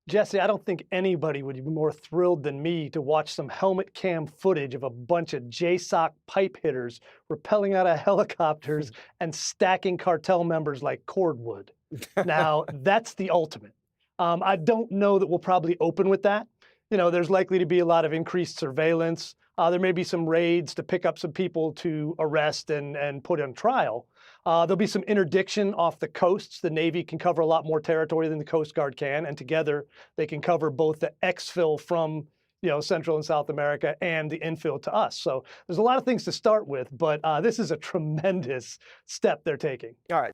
Jesse, I don't think anybody would be more thrilled than me to watch some helmet cam footage of a bunch of JSOC pipe hitters rappelling out of helicopters and stacking cartel members like cordwood. Now, that's the ultimate. I don't know that we'll probably open with that. You know, there's likely to be a lot of increased surveillance. There may be some raids to pick up some people to arrest and put on trial. There'll be some interdiction off the coasts. The Navy can cover a lot more territory than the Coast Guard can, and together they can cover both the exfil from Central and South America and the infill to us. So there's a lot of things to start with, but this is a tremendous step they're taking. All right.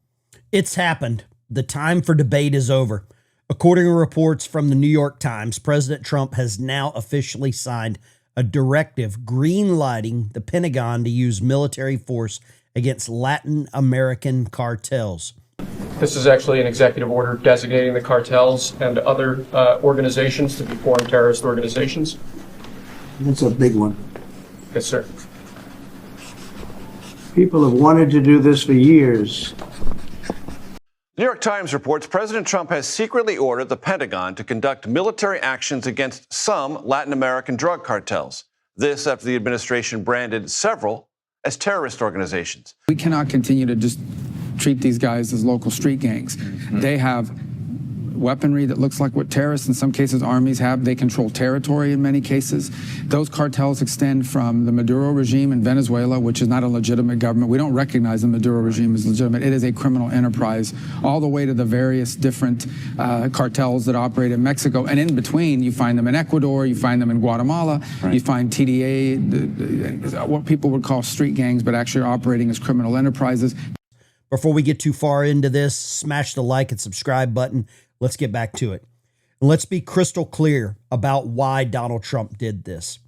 It's happened. The time for debate is over. According to reports from the New York Times, President Trump has now officially signed a directive green-lighting the Pentagon to use military force against Latin American cartels. This is actually an executive order designating the cartels and other organizations to be foreign terrorist organizations. That's a big one. Yes, sir. People have wanted to do this for years. New York Times reports President Trump has secretly ordered the Pentagon to conduct military actions against some Latin American drug cartels. This after the administration branded several as terrorist organizations. We cannot continue to just treat these guys as local street gangs. They have weaponry that looks like what terrorists, in some cases armies have. They control territory in many cases. Those cartels extend from the Maduro regime in Venezuela, which is not a legitimate government. We don't recognize the Maduro regime as legitimate. It is a criminal enterprise, all the way to the various different cartels that operate in Mexico. And in between, you find them in Ecuador, you find them in Guatemala, right. You find TDA, what people would call street gangs, but actually are operating as criminal enterprises. Before we get too far into this, smash the like and subscribe button. Let's get back to it. And let's be crystal clear about why Donald Trump did this.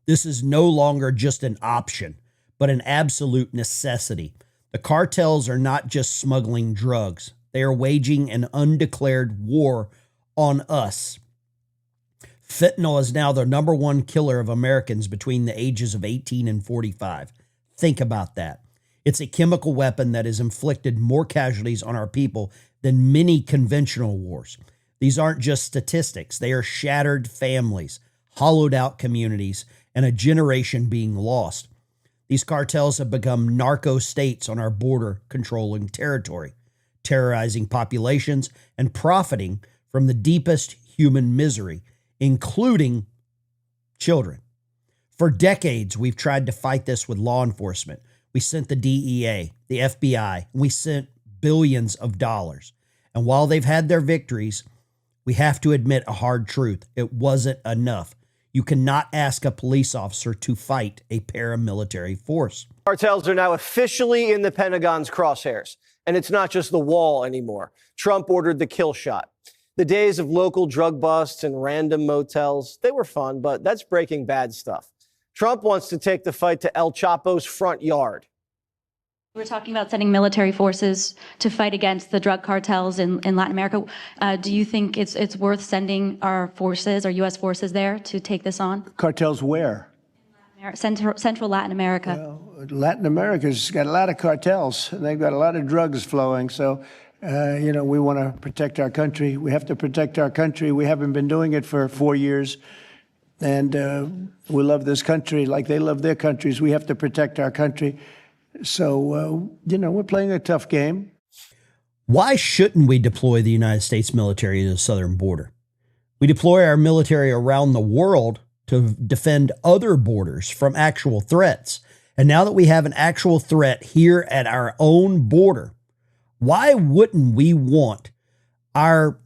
This is no longer just an option, but an absolute necessity. The cartels are not just smuggling drugs. They are waging an undeclared war on us. Fentanyl is now the #1 killer of Americans between the ages of 18 and 45. Think about that. It's a chemical weapon that has inflicted more casualties on our people than many conventional wars. These aren't just statistics. They are shattered families, hollowed out communities, and a generation being lost. These cartels have become narco states on our border, controlling territory, terrorizing populations, and profiting from the deepest human misery, including children. For decades, we've tried to fight this with law enforcement. We sent the DEA, the FBI, and we sent billions of dollars. And while they've had their victories, we have to admit a hard truth. It wasn't enough. You cannot ask a police officer to fight a paramilitary force. Cartels are now officially in the Pentagon's crosshairs. And it's not just the wall anymore. Trump ordered the kill shot. The days of local drug busts and random motels, they were fun, but that's Breaking Bad stuff. Trump wants to take the fight to El Chapo's front yard. We're talking about sending military forces to fight against the drug cartels in Latin America. Do you think it's worth sending our forces, our U.S. forces there to take this on? Cartels where? Central Latin America. Well, Latin America's got a lot of cartels, and they've got a lot of drugs flowing. So, we want to protect our country. We have to protect our country. We haven't been doing it for 4 years. And we love this country like they love their countries. We have to protect our country. So, we're playing a tough game. Why shouldn't we deploy the United States military to the southern border? We deploy our military around the world to defend other borders from actual threats. And now that we have an actual threat here at our own border, why wouldn't we want our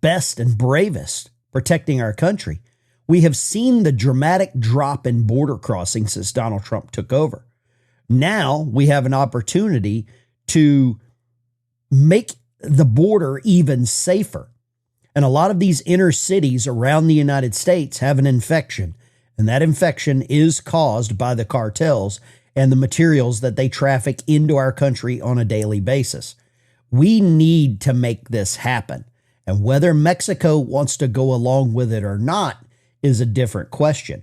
best and bravest protecting our country? We have seen the dramatic drop in border crossings since Donald Trump took over. Now we have an opportunity to make the border even safer. And a lot of these inner cities around the United States have an infection. And that infection is caused by the cartels and the materials that they traffic into our country on a daily basis. We need to make this happen. And whether Mexico wants to go along with it or not is a different question.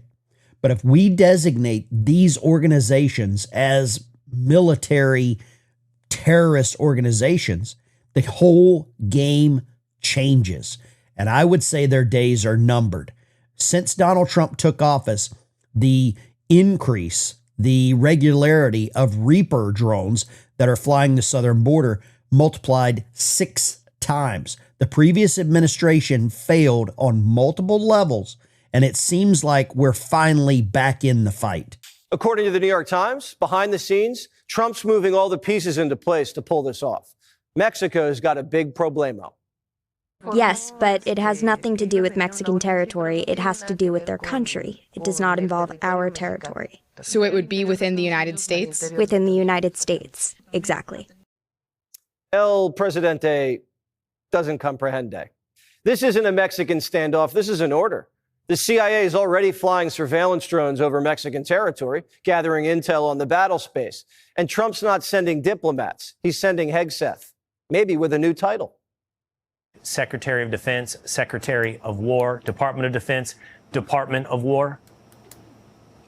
But if we designate these organizations as military terrorist organizations, the whole game changes. And I would say their days are numbered. Since Donald Trump took office, the increase, the regularity of Reaper drones that are flying the southern border multiplied 6 times. The previous administration failed on multiple levels, and it seems like we're finally back in the fight. According to the New York Times, behind the scenes, Trump's moving all the pieces into place to pull this off. Mexico's got a big problemo. Yes, but it has nothing to do with Mexican territory. It has to do with their country. It does not involve our territory. So it would be within the United States? Within the United States, exactly. El Presidente doesn't comprehende. This isn't a Mexican standoff. This is an order. The CIA is already flying surveillance drones over Mexican territory, gathering intel on the battle space. And Trump's not sending diplomats. He's sending Hegseth, maybe with a new title. Secretary of Defense, Secretary of War, Department of Defense, Department of War.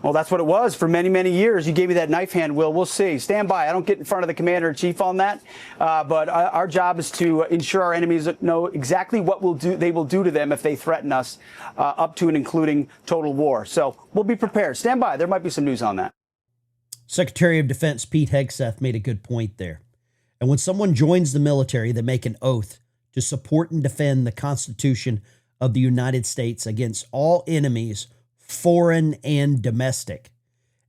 Well, that's what it was for many, many years. You gave me that knife hand, Will. We'll see. Stand by. I don't get in front of the commander-in-chief on that. But our job is to ensure our enemies know exactly what they will do to them if they threaten us, up to and including total war. So we'll be prepared. Stand by. There might be some news on that. Secretary of Defense Pete Hegseth made a good point there. And when someone joins the military, they make an oath to support and defend the Constitution of the United States against all enemies, foreign and domestic.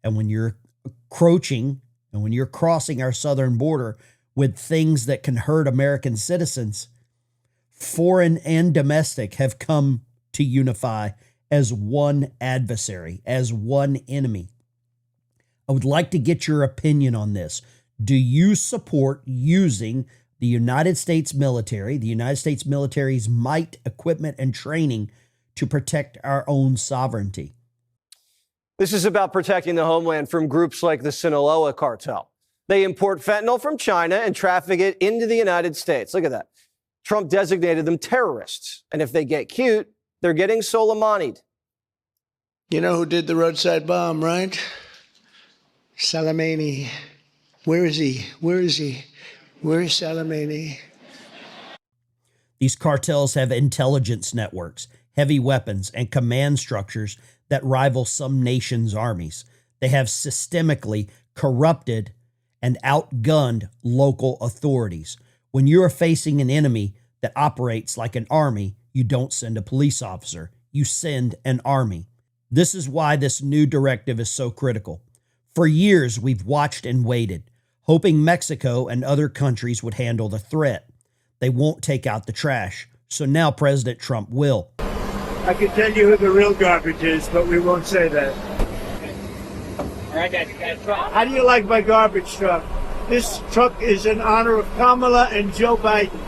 And when you're encroaching and when you're crossing our southern border with things that can hurt American citizens, foreign and domestic have come to unify as one adversary, as one enemy. I would like to get your opinion on this. Do you support using the United States military, the United States military's might, equipment, and training to protect our own sovereignty? This is about protecting the homeland from groups like the Sinaloa cartel. They import fentanyl from China and traffic it into the United States. Look at that. Trump designated them terrorists. And if they get cute, they're getting Soleimani'd. You know who did the roadside bomb, right? Soleimani. Where is he? Where is he? Where is Soleimani? These cartels have intelligence networks, heavy weapons, and command structures that rival some nations' armies. They have systemically corrupted and outgunned local authorities. When you are facing an enemy that operates like an army, you don't send a police officer, you send an army. This is why this new directive is so critical. For years, we've watched and waited, hoping Mexico and other countries would handle the threat. They won't take out the trash. So now President Trump will. I can tell you who the real garbage is, but we won't say that. All right, guys, How do you like my garbage truck? This truck is in honor of Kamala and Joe Biden.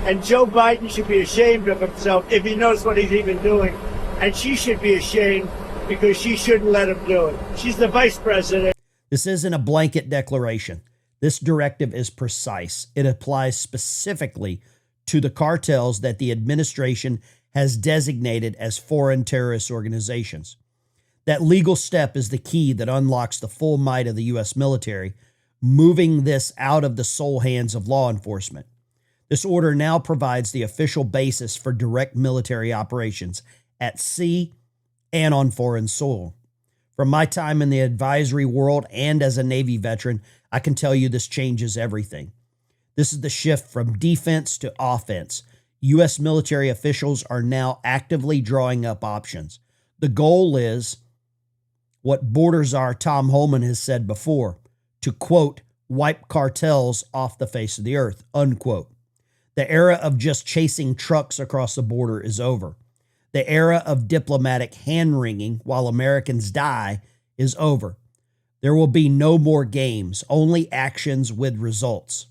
And Joe Biden should be ashamed of himself if he knows what he's even doing. And she should be ashamed because she shouldn't let him do it. She's the vice president. This isn't a blanket declaration. This directive is precise. It applies specifically to the cartels that the administration has designated as foreign terrorist organizations. That legal step is the key that unlocks the full might of the U.S. military, moving this out of the sole hands of law enforcement. This order now provides the official basis for direct military operations at sea and on foreign soil. From my time in the advisory world and as a Navy veteran, I can tell you this changes everything. This is the shift from defense to offense. U.S. military officials are now actively drawing up options. The goal is what Border Czar Tom Homan has said before, to, quote, wipe cartels off the face of the earth, unquote. The era of just chasing trucks across the border is over. The era of diplomatic hand-wringing while Americans die is over. There will be no more games, only actions with results.